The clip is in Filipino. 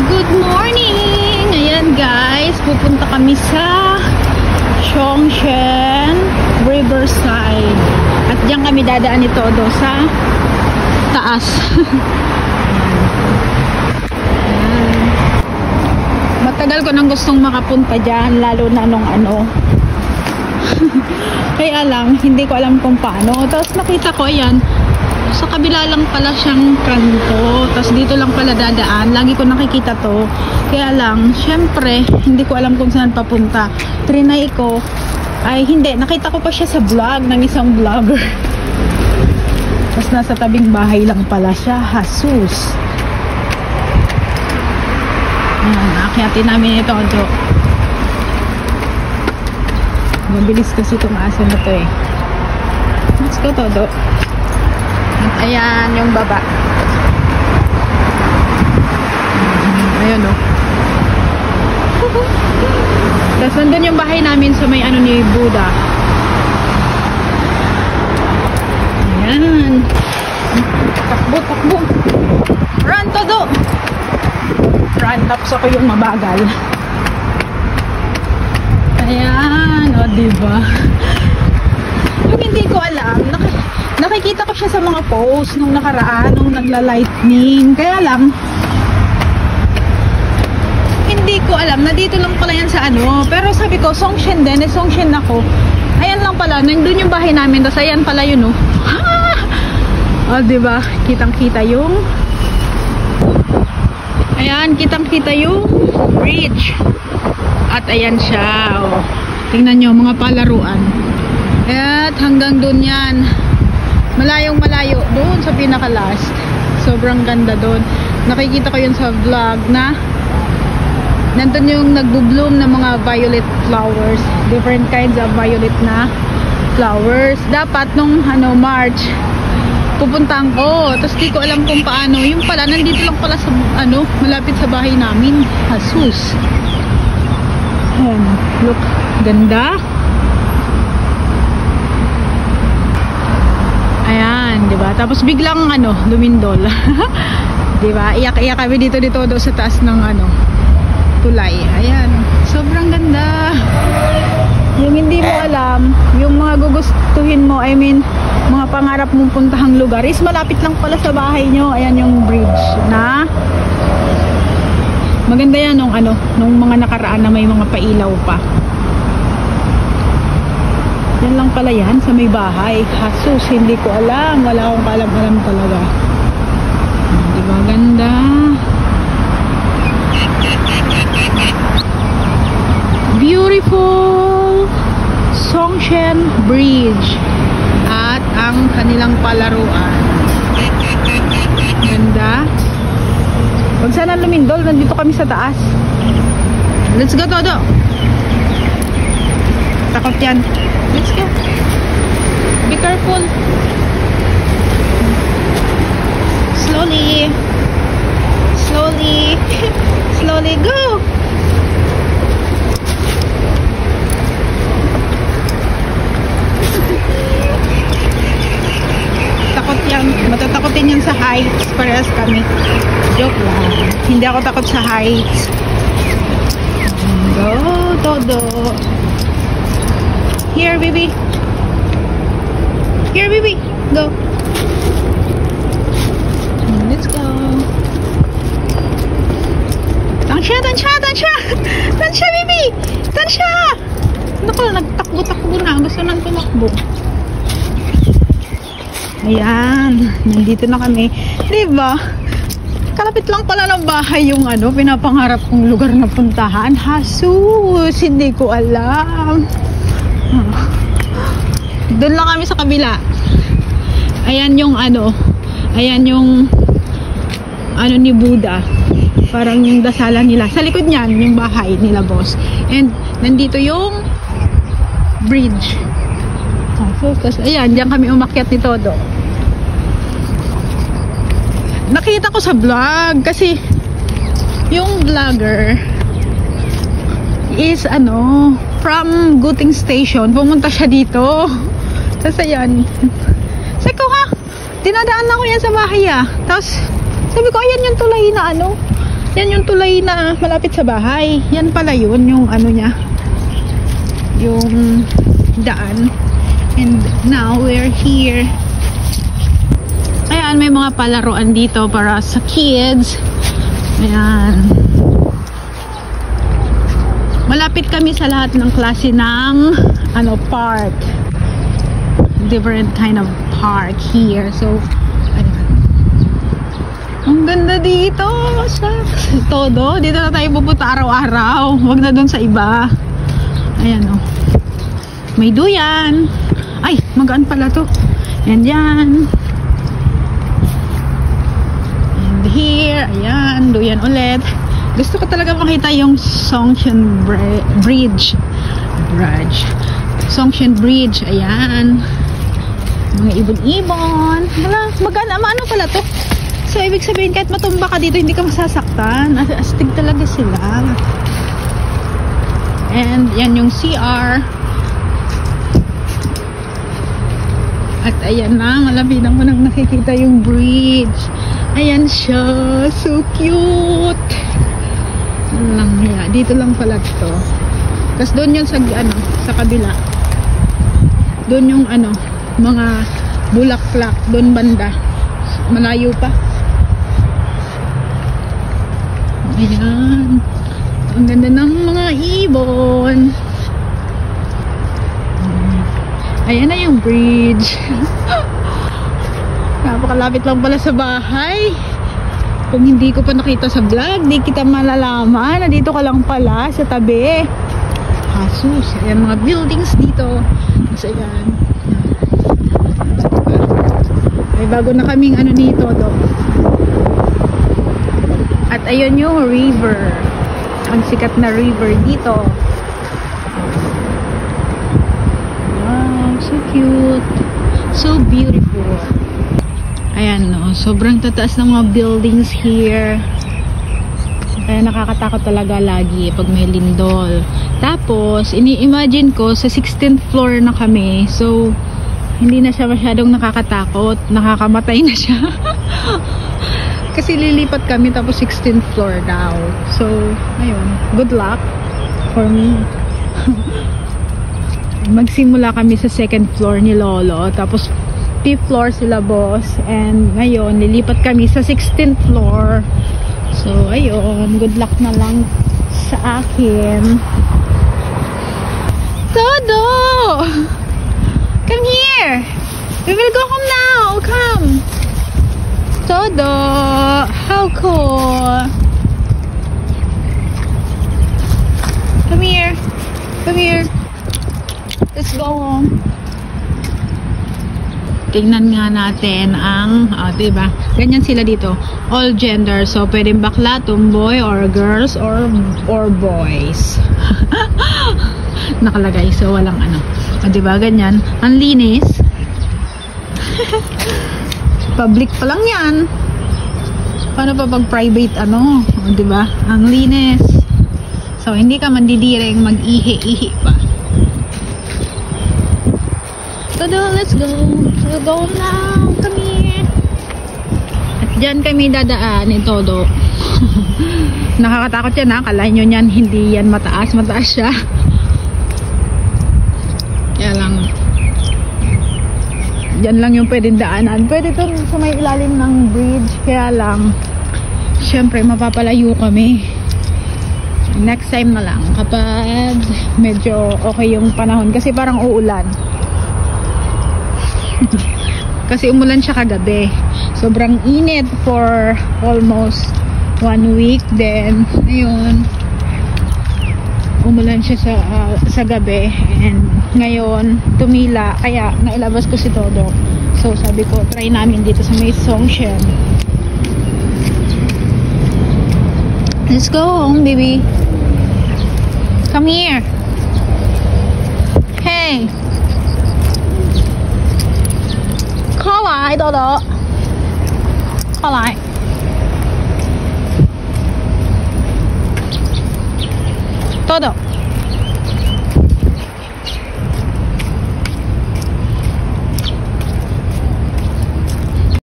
Good morning! Ayan guys, pupunta kami sa Songshen Riverside. At diyan kami dadaan ito sa taas. Matagal ko nang gustong makapunta dyan, lalo na nung kaya lang, hindi ko alam kung paano. Tapos nakita ko, ayan, sa kabila lang pala siyang kanto. Tapos dito lang pala dadaan. Lagi ko nakikita to. Kaya lang, syempre, hindi ko alam kung saan papunta. Trinay ko. Ay, hindi. Nakita ko pa siya sa vlog ng isang vlogger. Tapos nasa tabing bahay lang pala siya. Hasus. Ayan, akyatin namin ito. Mabilis kasi itong aso na to eh. Let's go, Todo. Ayan yung baba. Ayan o. Tapos nandun yung bahay namin sa may ni Buddha. Ayan. Takbo, takbo. Run, Todo. Run, tapos ako yung mabagal. Ayan. O, diba? Yung hindi ko alam, nakikita ko siya sa mga post nung nakaraan, nung nagla-lightning. Kaya lang, hindi ko alam na dito lang pala yan sa pero sabi ko, Songshen din, Songshen ako. Ayan lang pala, nandun yung bahay namin, tapos ayan pala yun o, diba, kitang-kita yung ayan, kitang-kita yung bridge. At ayan siya, o. Tingnan nyo, mga palaruan. At hanggang dun yan. Malayong malayo doon sa pinaka-last. Sobrang ganda doon. Nakikita ko yun sa vlog na nandun yung nagbo-bloom ng mga violet flowers. Different kinds of violet na flowers. Dapat nung March pupuntahan ko. Tapos di ko alam kung paano. Yung pala, nandito lang pala sa malapit sa bahay namin. Hasus. Ayan. Look. Ganda. Ayan, 'di ba? Tapos biglang lumindol. 'Di ba? Iyak-iyak kami dito sa taas ng tulay. Ayan, sobrang ganda. Yung hindi mo alam, yung mga gugustuhin mo, I mean, mga pangarap mong puntahang lugar is malapit lang pala sa bahay nyo. Ayan yung bridge na maganda yan nung mga nakaraan na may mga pailaw pa. Yan lang pala yan sa may bahay. Hasus, hindi ko alam. Wala akong alam talaga. Diba ganda? Beautiful Songshen Bridge. At ang kanilang palaruan. Ganda. Huwag sana lumindol. Nandito kami sa taas. Let's go, Todo. Takot yan. Let's go. Be careful. Slowly. Slowly. Slowly go. Takot yan. Matatakotin yan sa heights. Parehas kami. Joke lang. Hindi ako takot sa heights. Go, Todo. Here, baby. Here, baby. Go. Let's go. Tansya, tansya, tansya. Tansya, baby. Tansya. Naku, nagtakbo-takbo na. Gusto nang tumakbo. Ayan. Nandito na kami. Diba? Kalapit lang pala ng bahay yung pinapangarap kong lugar na puntahan. Hasus. Hindi ko alam. Doon lang kami sa kabila. Ayan yung ayan yung ni Buddha. Parang yung dasalan nila. Sa likod niyan yung bahay nila, boss. And nandito yung bridge. Tapos ayan, diyan kami umakyat ni Todo. Nakita ko sa vlog kasi yung vlogger is from Guting Station, pumunta siya dito. Tapos ayan, sabi ko dinadaan na ko yan sa bahay Tapos sabi ko, ayan yung tulay na Yan yung tulay na malapit sa bahay. Yan pala yun, yung ano niya. Yung daan. And now we're here. Ayan, may mga palaruan dito para sa kids. Ayan. Malapit kami sa lahat ng klase ng park. Different kind of park here. So, ayan. Ang ganda dito. Shucks. Todo. Dito na tayo pupunta araw-araw. Huwag na dun sa iba. Ayan o. May duyan. Ay, magaan pala to. Yan dyan. And here. Ayan. Duyan ulit. Gusto ko talaga makita yung Songshan Bridge. Songshan Bridge. Ayan. Mga ibon-ibon. Wala. Maano pala to? So, ibig sabihin, kahit matumba ka dito, hindi ka masasaktan. Astig talaga sila. And, yan yung CR. At, ayan na. Malabinan ko nang nakikita yung bridge. Ayan siya. So cute. Dito lang pala to. Tapos, doon yun sa kabila. Doon yung, mga bulaklak. Doon banda. Malayo pa. Ayan. Ang ganda ng mga ibon. Ayan na yung bridge. Napakalapit lang pala sa bahay. Kung hindi ko pa nakita sa vlog, di kita malalaman na dito ka lang pala sa tabi. Asus. Ayan mga buildings dito. So, ayan. May bago na kaming nito do. At ayun yung river. Ang sikat na river dito. Wow, so cute. So beautiful. Ayan, no. Sobrang tataas ng mga buildings here. Kaya nakakatakot talaga lagi pag may lindol. Tapos, ini-imagine ko sa 16th floor na kami. So, hindi na siya masyadong nakakatakot. Nakakamatay na siya. Kasi lilipat kami tapos 16th floor daw. So, ayun. Good luck for me. Magsimula kami sa 2nd floor ni Lolo. Tapos, 5th floor sila boss. And ngayon, lilipat kami sa 16th floor. So, ayun. Good luck na lang sa akin. Todo! Come here! We will go home now! Come! Todo! How cool! Come here! Come here! Let's go home! Tingnan nga natin ang, diba? Ganyan sila dito. All gender. So, pwedeng bakla, tomboy, or girls, or boys. Nakalagay. So, walang diba? Ganyan. Ang linis. Public pa lang yan. Paano pa pag private diba? Ang linis. So, hindi ka mandidireng mag-ihi-ihi pa. Todo, let's go. We'll go now. Come here. At dyan kami dadaanin, Todo. Nakakatakot yan, ha? Kalahin nyo yan, hindi yan mataas. Mataas siya. Kaya lang, dyan lang yung pwedeng daanan. Pwede to sa may ilalim ng bridge. Kaya lang, syempre, mapapalayo kami. Next time na lang. Kapag medyo okay yung panahon. Kasi parang uulan. Kasi umulan siya kagabi. Sobrang init for almost 1 week. Then, ayun, umulan siya sa gabi. And ngayon, tumila. Kaya, nailabas ko si Todo. So, sabi ko, try namin dito sa may Songshan. Let's go home, baby. Come here. Hey. 過來，多多，過來。